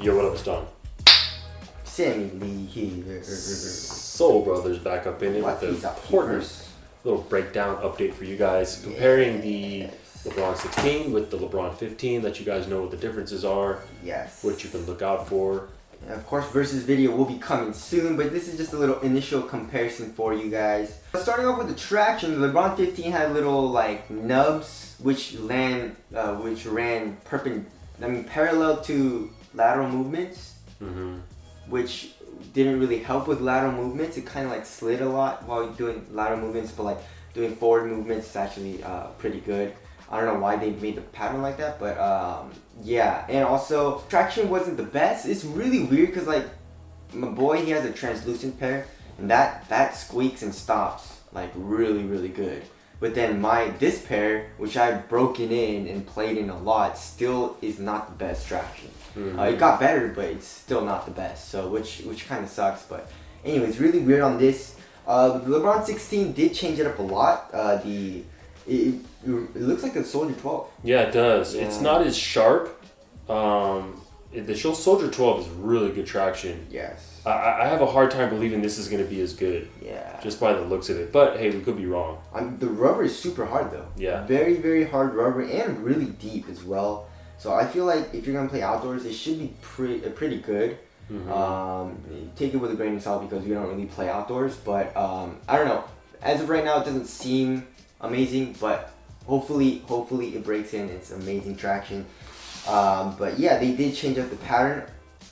Yo, what up, it's Don. Sammy Lee here. Soul Brothers back up in it with an important little breakdown update for you guys. Comparing the LeBron 16 with the LeBron 15, let you guys know what the differences are. Yes. What you can look out for. And of course, versus video will be coming soon, but this is just a little initial comparison for you guys. Starting off with the traction, the LeBron 15 had little like nubs which ran parallel to lateral movements, which didn't really help with lateral movements. It kind of like slid a lot while you're doing lateral movements, but like doing forward movements is actually pretty good. I don't know why they made the pattern like that, but yeah. And also, traction wasn't the best. It's really weird because like my boy, he has a translucent pair, and that squeaks and stops like really good. But then this pair, which I've broken in and played in a lot, still is not the best traction. It got better, but it's still not the best. So which kind of sucks. But anyways, really weird on this. The LeBron 16 did change it up a lot. It looks like the Soldier 12. Yeah, it does. Yeah. It's not as sharp. The Soldier 12 is really good traction. Yes. I have a hard time believing this is going to be as good. Yeah. Just by the looks of it. But hey, we could be wrong. The rubber is super hard though. Yeah. Very hard rubber and really deep as well. So I feel like if you're gonna play outdoors, it should be pretty good. Take it with a grain of salt because we don't really play outdoors. But I don't know. As of right now, it doesn't seem amazing, but hopefully it breaks in. It's amazing traction. But yeah, they did change up the pattern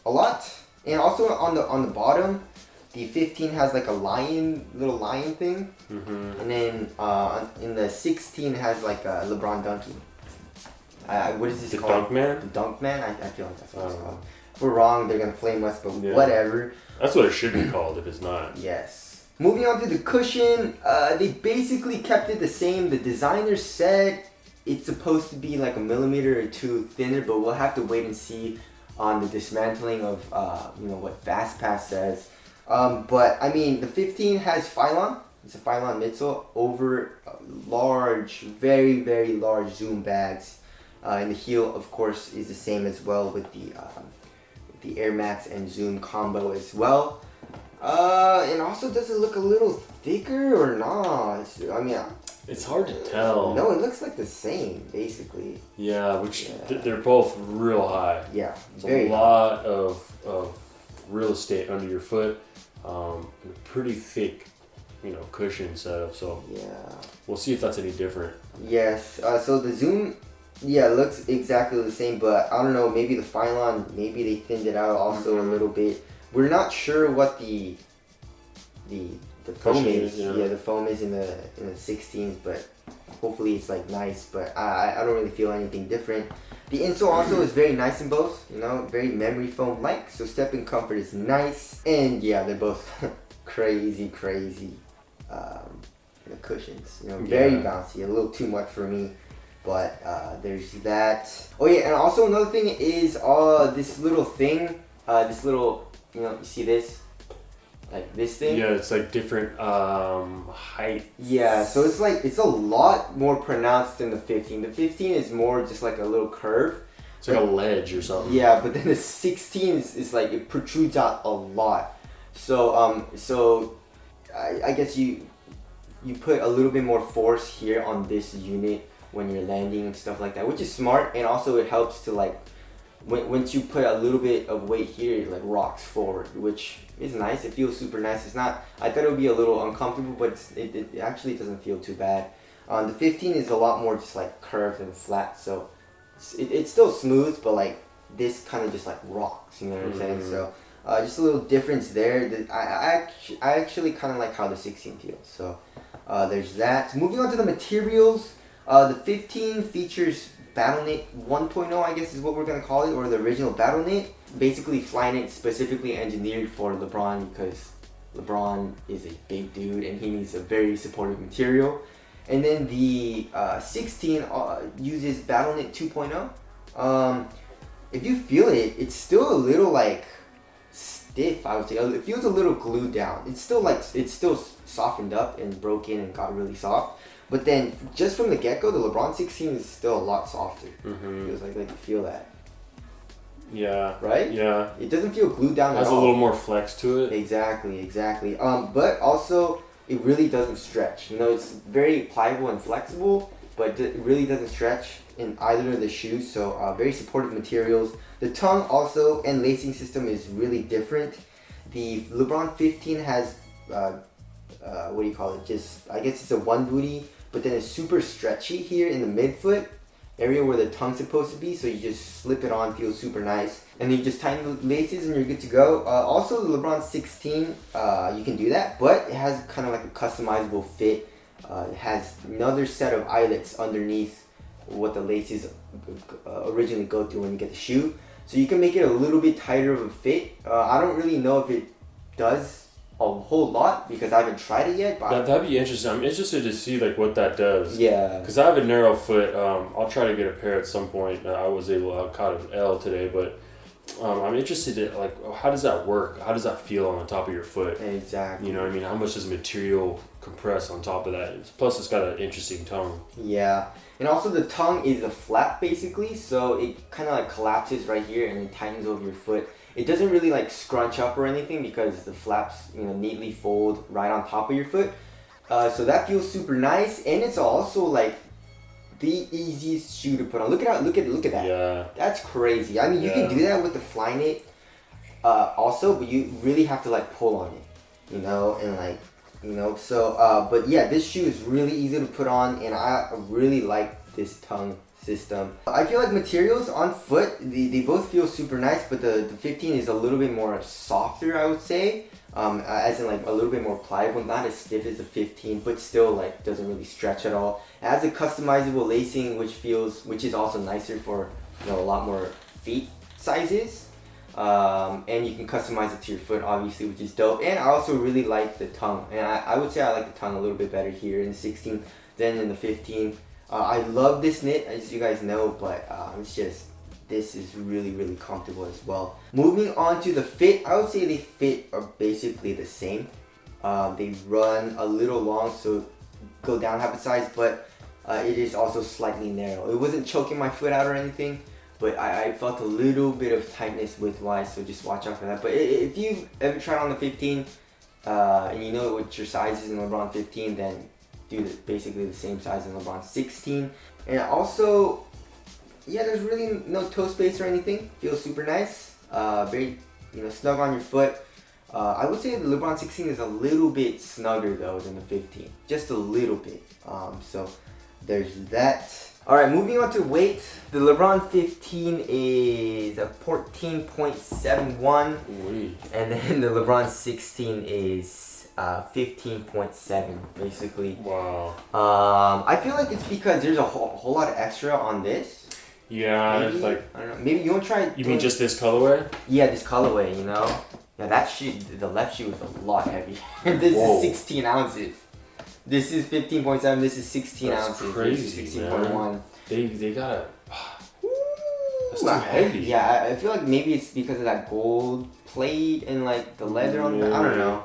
a lot. And also on the bottom, the 15 has like a little lion thing, and then in the 16 has like a LeBron dunking. What is this the called? Dunk Man? The Dunk Man? I feel like that's what it's called. If we're wrong, they're gonna flame us, but whatever. That's what it should be called if it's not. Yes. Moving on to the cushion, they basically kept it the same. The designer said it's supposed to be like a millimeter or two thinner, but we'll have to wait and see on the dismantling of what FastPass says. But I mean, the 15 has Phylon. It's a Phylon midsole over large, very large zoom bags. And the heel, of course, is the same as well with the Air Max and Zoom combo as well. And also, does it look a little thicker or not? It's hard to tell. No, it looks like the same, basically. Yeah, they're both real high. Yeah, it's a lot of real estate under your foot, and a pretty thick, cushion setup. So yeah, we'll see if that's any different. Yes. So the Zoom, looks exactly the same, but I don't know. Maybe the Phylon, maybe they thinned it out also a little bit. We're not sure what the foam is. Yeah, the foam is in the 16s, but hopefully it's like nice. But I don't really feel anything different. The insole also is very nice in both. Very memory foam like. So step-in comfort is nice, and yeah, they're both crazy. Cushions. Very bouncy. A little too much for me. But there's that. Oh yeah, and also another thing is this little thing. You see this? Like this thing? Yeah, it's like different height. Yeah, so it's a lot more pronounced than the 15. The 15 is more just like a little curve. It's like a ledge or something. Yeah, but then the 16 is like it protrudes out a lot. So I guess you put a little bit more force here on this unit when you're landing and stuff like that, which is smart, and also it helps to like once you put a little bit of weight here, it like rocks forward, which is nice. It feels super nice. It's not. I thought it would be a little uncomfortable, but it actually doesn't feel too bad. The 15 is a lot more just like curved and flat, so it's still smooth, but like this kind of just like rocks. You know what I'm saying? So just a little difference there. I actually kind of like how the 16 feels. So there's that. Moving on to the materials. The 15 features BattleKnit 1.0, I guess is what we're going to call it, or the original BattleKnit. Basically, Flyknit specifically engineered for LeBron because LeBron is a big dude and he needs a very supportive material. And then the 16 uses BattleKnit 2.0. If you feel it, it's still a little like stiff, I would say. It feels a little glued down. It's still softened up and broke in and got really soft. But then, just from the get-go, the LeBron 16 is still a lot softer. Feels like you feel that. Yeah. Right? Yeah. It doesn't feel glued down at all. Has a little more flex to it. Exactly. But also it really doesn't stretch. You know, it's very pliable and flexible, but it really doesn't stretch in either of the shoes. So very supportive materials. The tongue also and lacing system is really different. The LeBron 15 has what do you call it? Just, I guess it's a one booty, but then it's super stretchy here in the midfoot area where the tongue's supposed to be. So you just slip it on, feels super nice, and then you just tighten the laces and you're good to go. Also, the LeBron 16, you can do that, but it has kind of like a customizable fit. It has another set of eyelets underneath what the laces originally go through when you get the shoe. So you can make it a little bit tighter of a fit. I don't really know if it does a whole lot because I haven't tried it yet. But That'd be interesting. I'm interested to see like what that does. Yeah. Because I have a narrow foot. I'll try to get a pair at some point. I caught an L today, but I'm interested in like how does that work? How does that feel on the top of your foot? Exactly. You know what I mean? How much does material compress on top of that? Plus, it's got an interesting tongue. Yeah. And also the tongue is a flap basically, so it kind of like collapses right here and it tightens over your foot. It doesn't really like scrunch up or anything because the flaps, you know, neatly fold right on top of your foot. So that feels super nice, and it's also like the easiest shoe to put on. Look at that. Yeah. That's crazy. I mean, you can do that with the Flyknit also, but you really have to like pull on it, you know, and like, you know, so but yeah, this shoe is really easy to put on, and I really like this tongue system. I feel like materials on foot, they both feel super nice, but the 15 is a little bit more softer, I would say, as in like a little bit more pliable, not as stiff as the 15, but still like doesn't really stretch at all. It has a customizable lacing, which is also nicer for, you know, a lot more feet sizes. And you can customize it to your foot, obviously, which is dope. And I also really like the tongue, and I would say I like the tongue a little bit better here in the 16 than in the 15. I love this knit, as you guys know, but this is really comfortable as well. Moving on to the fit, I would say the fit are basically the same. They run a little long, so go down half a size, but it is also slightly narrow. It wasn't choking my foot out or anything, but I felt a little bit of tightness width-wise, so just watch out for that. But if you've ever tried on the 15 and you know what your size is in LeBron 15, then do basically the same size in LeBron 16. And also, yeah, there's really no toe space or anything. Feels super nice. Very, you know, snug on your foot. I would say the LeBron 16 is a little bit snugger though than the 15, just a little bit. So there's that. All right, moving on to weight. The LeBron 15 is a 14.71, and then the LeBron 16 is 15.7, basically. Wow. I feel like it's because there's a whole lot of extra on this. Yeah, maybe, it's like, I don't know. Maybe you want to try. You mean just this colorway? Yeah, this colorway. You know. Yeah, that shoe, the left shoe is a lot heavy. This is 16 ounces. This is 15.7. This is 16 That's ounces. crazy, 16.1. They gotta. That's too heavy. Yeah, I feel like maybe it's because of that gold plate and like the leather on the. I don't know.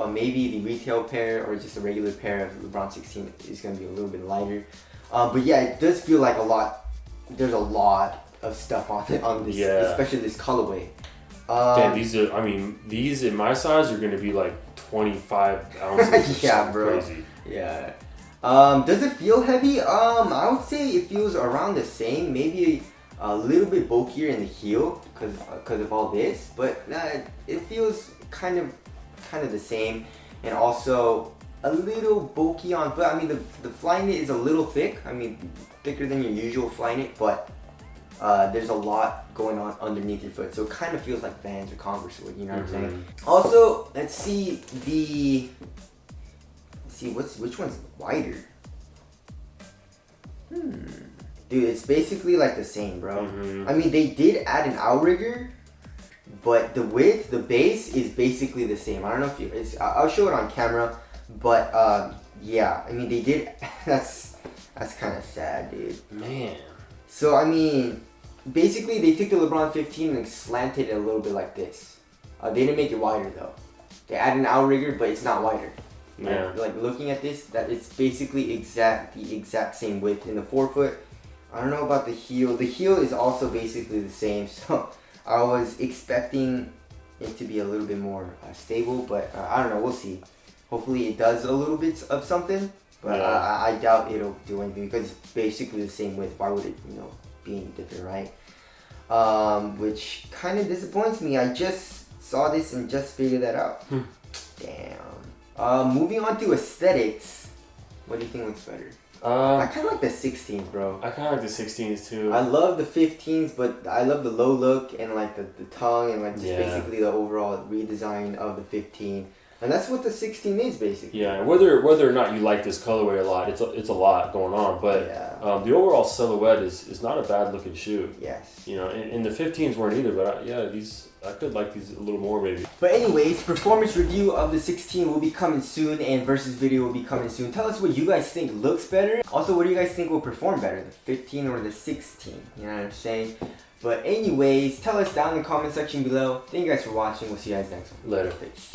Maybe the retail pair or just a regular pair of LeBron 16 is gonna be a little bit lighter. But yeah, it does feel like a lot. There's a lot of stuff on this, especially this colorway. Damn, these in my size are gonna be like 25 ounces. Yeah, bro. Crazy. Yeah. Does it feel heavy? I would say it feels around the same. Maybe a little bit bulkier in the heel because of all this, but it feels kind of the same, and also a little bulky on foot. I mean, the Flyknit is a little thick. I mean, thicker than your usual Flyknit, but there's a lot going on underneath your foot, so it kind of feels like Vans or Converse would. You know what I'm saying? Also, let's see which one's wider. Dude, it's basically like the same, bro. I mean, they did add an outrigger, but the width, the base is basically the same. I don't know if I'll show it on camera, but yeah, I mean, they did. That's kind of sad, dude. Man. So I mean, basically they took the LeBron 15 and slanted it a little bit like this. They didn't make it wider though. They added an outrigger, but it's not wider. Yeah. Like looking at this, that it's basically the exact same width in the forefoot. I don't know about the heel. The heel is also basically the same. So I was expecting it to be a little bit more stable, but I don't know. We'll see. Hopefully, it does a little bit of something, but Yeah. I doubt it'll do anything because it's basically the same width. Why would it, be any different, right? Which kind of disappoints me. I just saw this and just figured that out. Damn. Moving on to aesthetics. What do you think looks better? I kind of like the 16s, bro. I kind of like the 16s too. I love the 15s, but I love the low look and like the tongue and like just basically the overall redesign of the 15. And that's what the 16 is basically. Yeah, whether or not you like this colorway a lot, it's a lot going on. But the overall silhouette is not a bad looking shoe. Yes. You know, and the 15s weren't either, but I could like these a little more maybe. But anyways, performance review of the 16 will be coming soon, and versus video will be coming soon. Tell us what you guys think looks better. Also, what do you guys think will perform better, the 15 or the 16? You know what I'm saying? But anyways, tell us down in the comment section below. Thank you guys for watching. We'll see you guys next one. Later. Peace.